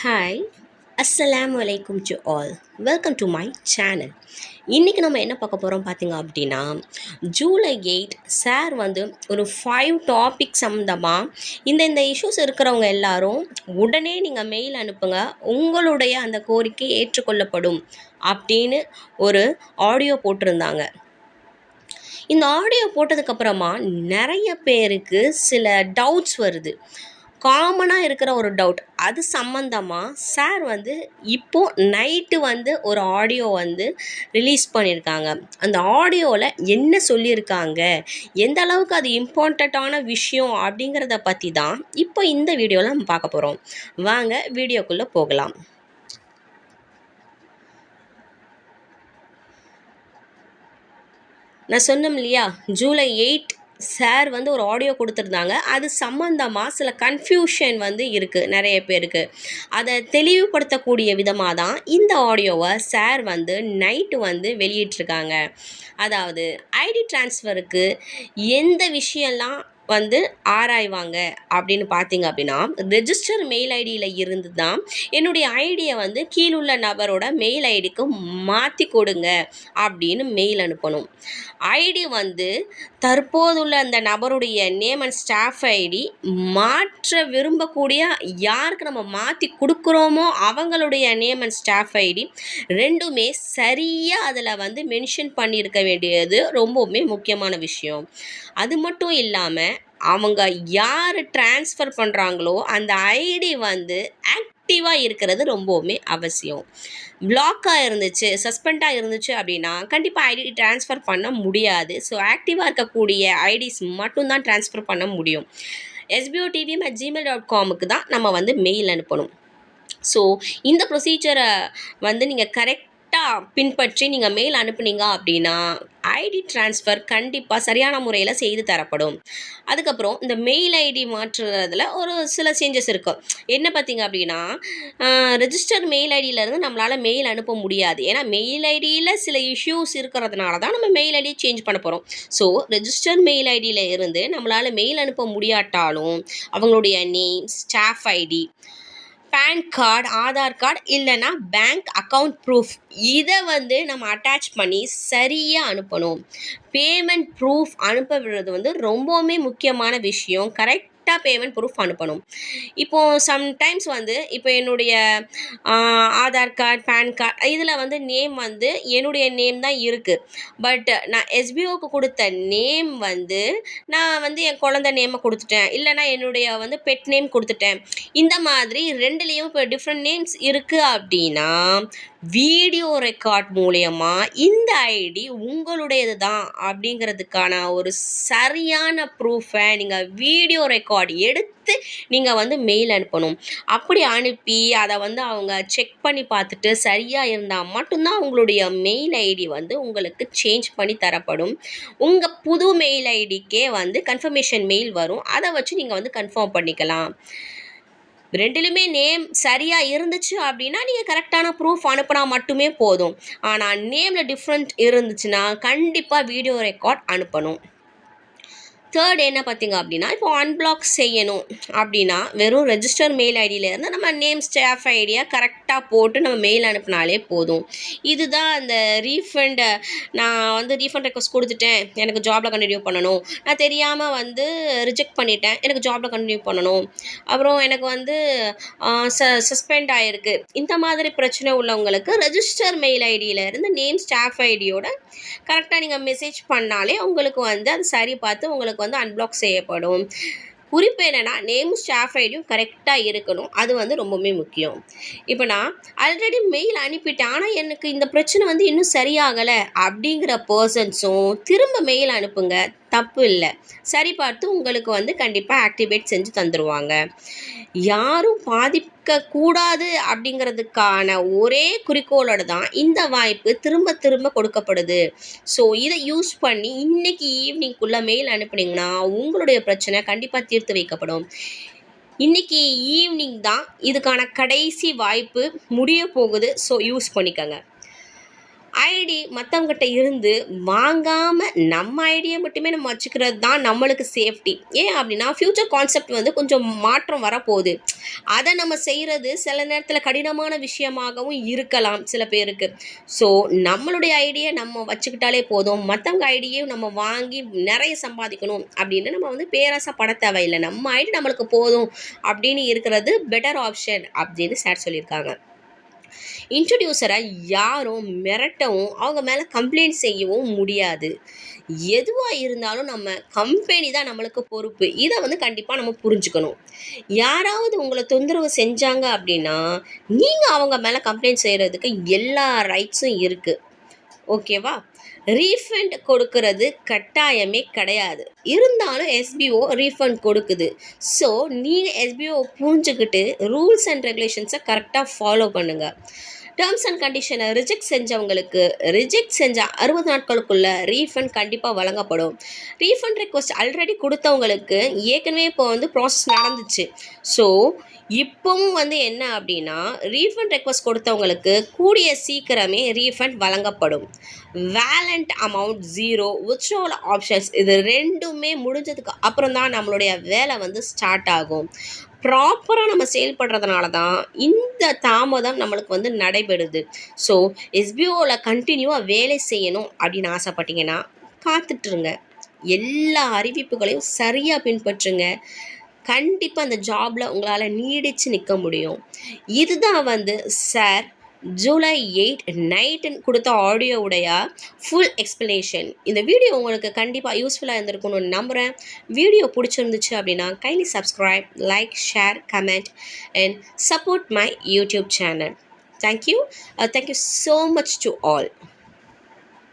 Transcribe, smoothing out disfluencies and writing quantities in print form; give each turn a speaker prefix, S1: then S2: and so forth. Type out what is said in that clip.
S1: Hi அஸ்ஸலாமு அலைக்கும் to all. Welcome to my channel. இன்றைக்கி நம்ம என்ன பார்க்க போகிறோம் பார்த்தீங்க அப்படின்னா, ஜூலை 8 சார் வந்து ஒரு 5 டாபிக் சம்மந்தமாக இந்த இஷ்யூஸ் இருக்கிறவங்க எல்லாரும் உடனே நீங்கள் மெயில் அனுப்புங்க, உங்களுடைய அந்த கோரிக்கை ஏற்றுக்கொள்ளப்படும் அப்படின்னு ஒரு ஆடியோ போட்டிருந்தாங்க. இந்த ஆடியோ போட்டதுக்கப்புறமா நிறைய பேருக்கு சில டவுட்ஸ் வருது. காமனாக இருக்கிற ஒரு டவுட் அது சம்மந்தமாக சார் வந்து இப்போது நைட்டு வந்து ஒரு ஆடியோ வந்து ரிலீஸ் பண்ணியிருக்காங்க. அந்த ஆடியோவில் என்ன சொல்லியிருக்காங்க, எந்த அளவுக்கு அது இம்பார்ட்டண்ட்டான விஷயம் அப்படிங்கிறத பற்றி தான் இப்போ இந்த வீடியோவில் நம்ம பார்க்க போகிறோம். வாங்க வீடியோக்குள்ளே போகலாம். நான் சொன்னோம் இல்லையா, ஜூலை 8 சார் வந்து ஒரு ஆடியோ கொடுத்துருந்தாங்க. அது சம்மந்தமாக சில கன்ஃபியூஷன் வந்து இருக்குது நிறைய பேருக்கு. அதை தெளிவுபடுத்தக்கூடிய விதமாக தான் இந்த ஆடியோவை சார் வந்து நைட்டு வந்து வெளியிட்டிருக்காங்க. அதாவது ஐடி ட்ரான்ஸ்ஃபருக்கு எந்த விஷயம்லாம் வந்து ஆராய்வாங்க அப்படின்னு பார்த்தீங்க அப்படின்னா, ரெஜிஸ்டர் மெயில் ஐடியில் இருந்து தான் என்னுடைய ஐடியை வந்து கீழுள்ள நபரோட மெயில் ஐடிக்கு மாற்றி கொடுங்க அப்படின்னு மெயில் அனுப்பணும். ஐடி வந்து தற்போதுள்ள அந்த நபருடைய நேம் அண்ட் ஸ்டாஃப் ஐடி மாற்ற விரும்பக்கூடிய யாருக்கு நம்ம மாற்றி கொடுக்குறோமோ அவங்களுடைய நேம் அண்ட் ஸ்டாஃப் ஐடி ரெண்டுமே சரியாக அதில் வந்து மென்ஷன் பண்ணியிருக்க வேண்டியது ரொம்பவுமே முக்கியமான விஷயம். அது மட்டும் இல்லாமல் அவங்க யார் ட்ரான்ஸ்ஃபர் பண்ணுறாங்களோ அந்த ஐடி வந்து ஆக்டிவாக இருக்கிறது ரொம்பவுமே அவசியம். பிளாக்காக இருந்துச்சு, சஸ்பெண்டாக இருந்துச்சு அப்படின்னா கண்டிப்பாக ஐடி ட்ரான்ஸ்ஃபர் பண்ண முடியாது. ஸோ ஆக்டிவாக இருக்கக்கூடிய ஐடிஸ் மட்டும்தான் ட்ரான்ஸ்ஃபர் பண்ண முடியும். sbotv@gmail.comக்கு தான் நம்ம வந்து மெயில் அனுப்பணும். ஸோ இந்த ப்ரொசீஜரை வந்து நீங்கள் கரெக்டாக பின்பற்றி நீங்கள் மெயில் அனுப்புனீங்க அப்படின்னா ஐடி ட்ரான்ஸ்ஃபர் கண்டிப்பாக சரியான முறையில் செய்து தரப்படும். அதுக்கப்புறம் இந்த மெயில் ஐடி மாற்றுறதுல ஒரு சில சேஞ்சஸ் இருக்கும். என்ன பார்த்தீங்க அப்படின்னா, ரெஜிஸ்டர் மெயில் ஐடியிலேருந்து நம்மளால் மெயில் அனுப்ப முடியாது. ஏன்னா மெயில் ஐடியில் சில இஷ்யூஸ் இருக்கிறதுனால தான் நம்ம மெயில் ஐடி சேஞ்ச் பண்ண போகிறோம். ஸோ ரெஜிஸ்டர் மெயில் ஐடியில் இருந்து நம்மளால் மெயில் அனுப்ப முடியாட்டாலும் அவங்களுடைய name, staff ID, PAN card, Aadhaar card இல்லைன்னா பேங்க் அக்கௌண்ட் ப்ரூஃப் இதை வந்து நம்ம அட்டாச் பண்ணி சரியாக அனுப்பணும். பேமெண்ட் ப்ரூஃப் அனுப்ப விடுறது வந்து ரொம்பவுமே முக்கியமான விஷயம். கரெக்டாக பேமெண்ட் ப்ரூஃப் அனுப்பணும். இப்போது சம்டைம்ஸ் வந்து இப்போ என்னுடைய ஆதார் கார்டு, பேன் கார்டு இதில் வந்து நேம் வந்து என்னுடைய நேம் தான் இருக்குது. பட் நான் எஸ்பிஓக்கு கொடுத்த நேம் வந்து நான் வந்து என் குழந்தை நேமை கொடுத்துட்டேன், இல்லைனா என்னுடைய வந்து பெட் நேம் கொடுத்துட்டேன். இந்த மாதிரி ரெண்டுலேயும் இப்போ டிஃப்ரெண்ட் நேம்ஸ் இருக்குது அப்படின்னா வீடியோ ரெக்கார்ட் மூலயமா இந்த ஐடி உங்களுடையது தான் அப்படிங்கிறதுக்கான ஒரு சரியான ப்ரூஃபை நீங்கள் வீடியோ ரெக்கார்ட் எடுத்து நீங்கள் வந்து மெயில் அனுப்பணும். அப்படி அனுப்பி அதை வந்து அவங்க செக் பண்ணி பார்த்துட்டு சரியாக இருந்தால் மட்டும்தான் உங்களுடைய மெயில் ஐடி வந்து உங்களுக்கு சேஞ்ச் பண்ணி தரப்படும். உங்கள் புது மெயில் ஐடிக்கே வந்து கன்ஃபர்மேஷன் மெயில் வரும். அதை வச்சு நீங்கள் வந்து கன்ஃபார்ம் பண்ணிக்கலாம். ரெண்டுலுமே நேம் சரியாக இருந்துச்சு அப்படின்னா நீங்கள் கரெக்டான ப்ரூஃப் அனுப்பினா மட்டுமே போதும். ஆனால் நேமில் டிஃப்ரெண்ட் இருந்துச்சுன்னா கண்டிப்பாக வீடியோ ரெக்கார்ட் அனுப்பணும். தேர்ட் என்ன பார்த்தீங்க அப்படின்னா, இப்போ அன்பிளாக் செய்யணும் அப்படின்னா வெறும் ரெஜிஸ்டர் மெயில் ஐடியிலேருந்து நம்ம நேம், ஸ்டாஃப் ஐடியா கரெக்டாக போட்டு நம்ம மெயில் அனுப்பினாலே போதும். இதுதான் அந்த ரீஃபண்ட். நான் வந்து ரீஃபண்ட் ரெக்வஸ்ட் கொடுத்துட்டேன், எனக்கு ஜாபில் கண்டினியூ பண்ணணும், நான் தெரியாமல் வந்து ரிஜெக்ட் பண்ணிட்டேன், எனக்கு ஜாபில் கண்டினியூ பண்ணணும், அப்புறம் எனக்கு வந்து சஸ்பெண்ட் ஆகிருக்கு, இந்த மாதிரி பிரச்சனை உள்ளவங்களுக்கு ரெஜிஸ்டர் மெயில் ஐடியிலேருந்து நேம், ஸ்டாஃப் ஐடியோட கரெக்டாக நீங்கள் மெசேஜ் பண்ணாலே உங்களுக்கு வந்து அது சரி பார்த்து உங்களுக்கு வந்து அன்பிளாக் செய்யப்படும். குறிப்பு என்னென்னா, நேமும் ஸ்டாஃப் ஐடியும் கரெக்டாக இருக்கணும். அது வந்து ரொம்பவுமே முக்கியம். இப்போ நான் ஆல்ரெடி மெயில் அனுப்பிட்டேன், ஆனால் எனக்கு இந்த பிரச்சனை வந்து இன்னும் சரியாகலை அப்படிங்கிற பர்சன்ஸும் திரும்ப மெயில் அனுப்புங்க, தப்பு இல்லை. சரி பார்த்து உங்களுக்கு வந்து கண்டிப்பாக ஆக்டிவேட் செஞ்சு தந்துடுவாங்க. யாரும் பாதிக்கக்கூடாது அப்படிங்கிறதுக்கான ஒரே குறிக்கோளோடு தான் இந்த வாய்ப்பு திரும்ப திரும்ப கொடுக்கப்படுது. ஸோ இதை யூஸ் பண்ணி இன்றைக்கி ஈவினிங்குள்ளே மெயில் அனுப்புனீங்கன்னா உங்களுடைய பிரச்சனை கண்டிப்பாக தீர்த்து வைக்கப்படும். இன்றைக்கி ஈவினிங் தான் இதுக்கான கடைசி வாய்ப்பு முடிய போகுது. ஸோ யூஸ் பண்ணிக்கோங்க. ஐடி மற்றவங்ககிட்ட இருந்து வாங்காமல் நம்ம ஐடியை மட்டுமே நம்ம வச்சுக்கிறது தான் நம்மளுக்கு சேஃப்டி. ஏன் அப்படின்னா ஃப்யூச்சர் கான்செப்ட் வந்து கொஞ்சம் மாற்றம் வரப்போகுது. அதை நம்ம செய்கிறது சில நேரத்தில் கடினமான விஷயமாகவும் இருக்கலாம் சில பேருக்கு. ஸோ நம்மளுடைய ஐடியை நம்ம வச்சுக்கிட்டாலே போதும். மற்றவங்க ஐடியையும் நம்ம வாங்கி நிறைய சம்பாதிக்கணும் அப்படின்னு நம்ம வந்து பேராசைப்பட தேவையில்லை. நம்ம ஐடி நம்மளுக்கு போதும் அப்படின்னு இருக்கிறது பெட்டர் ஆப்ஷன் அப்படின்னு சார் சொல்லியிருக்காங்க. இன்ட்ரடியூசரை யாரும் மிரட்டவும் அவங்க மேலே கம்ப்ளைண்ட் செய்யவும் முடியாது. எதுவாக இருந்தாலும் நம்ம கம்பெனி தான் நம்மளுக்கு பொறுப்பு. இதை வந்து கண்டிப்பாக நம்ம புரிஞ்சுக்கணும். யாராவது உங்களை தொந்தரவு செஞ்சாங்க அப்படின்னா நீங்கள் அவங்க மேலே கம்ப்ளைண்ட் செய்கிறதுக்கு எல்லா ரைட்ஸும் இருக்குது. ஓகேவா? ரீஃபண்ட் கொடுக்கறது கட்டாயமே கிடையாது. இருந்தாலும் எஸ்பிஓ ரீஃபண்ட் கொடுக்குது. ஸோ நீங்கள் எஸ்பிஓ புரிஞ்சுக்கிட்டு ரூல்ஸ் அண்ட் ரெகுலேஷன்ஸை கரெக்டாக ஃபாலோ பண்ணுங்கள். டேர்ம்ஸ் அண்ட் கண்டிஷனை ரிஜெக்ட் செஞ்ச 60 நாட்களுக்குள்ள ரீஃபண்ட் கண்டிப்பாக வழங்கப்படும். ரீஃபண்ட் ரெக்வஸ்ட் ஆல்ரெடி கொடுத்தவங்களுக்கு ஏற்கனவே இப்போ வந்து ப்ராசஸ் நடந்துச்சு. ஸோ இப்போவும் வந்து என்ன அப்படின்னா ரீஃபண்ட் ரெக்வஸ்ட் கொடுத்தவங்களுக்கு கூடிய சீக்கிரமே ரீஃபண்ட் வழங்கப்படும். வேலண்ட் அமௌண்ட் 0 வித்ட்ராவல் ஆப்ஷன்ஸ் இது ரெண்டுமே முடிஞ்சதுக்கு அப்புறம் தான் நம்மளுடைய வேலை வந்து ஸ்டார்ட் ஆகும். ப்ராப்பராக நம்ம செயல்படுறதுனால தான் இந்த தாமதம் நம்மளுக்கு வந்து நடைபெறுது. ஸோ எஸ்பிஓவில் கண்டினியூவாக வேலை செய்யணும் அப்படின்னு ஆசைப்பட்டீங்கன்னா காத்துட்ருங்க. எல்லா அறிவிப்புகளையும் சரியாக பின்பற்றுங்க. கண்டிப்பாக அந்த ஜாபில் உங்களால் நீடித்து நிற்க முடியும். இதுதான் வந்து சார் ஜூலை 8 நைட்டு கொடுத்த ஆடியோவுடைய ஃபுல் எக்ஸ்ப்ளனேஷன். இந்த வீடியோ உங்களுக்கு கண்டிப்பாக யூஸ்ஃபுல்லாக இருந்திருக்கும்னு நம்புகிறேன். வீடியோ பிடிச்சிருந்துச்சு அப்படின்னா kindly subscribe, like, share, comment and support my YouTube channel. Thank you so much to all.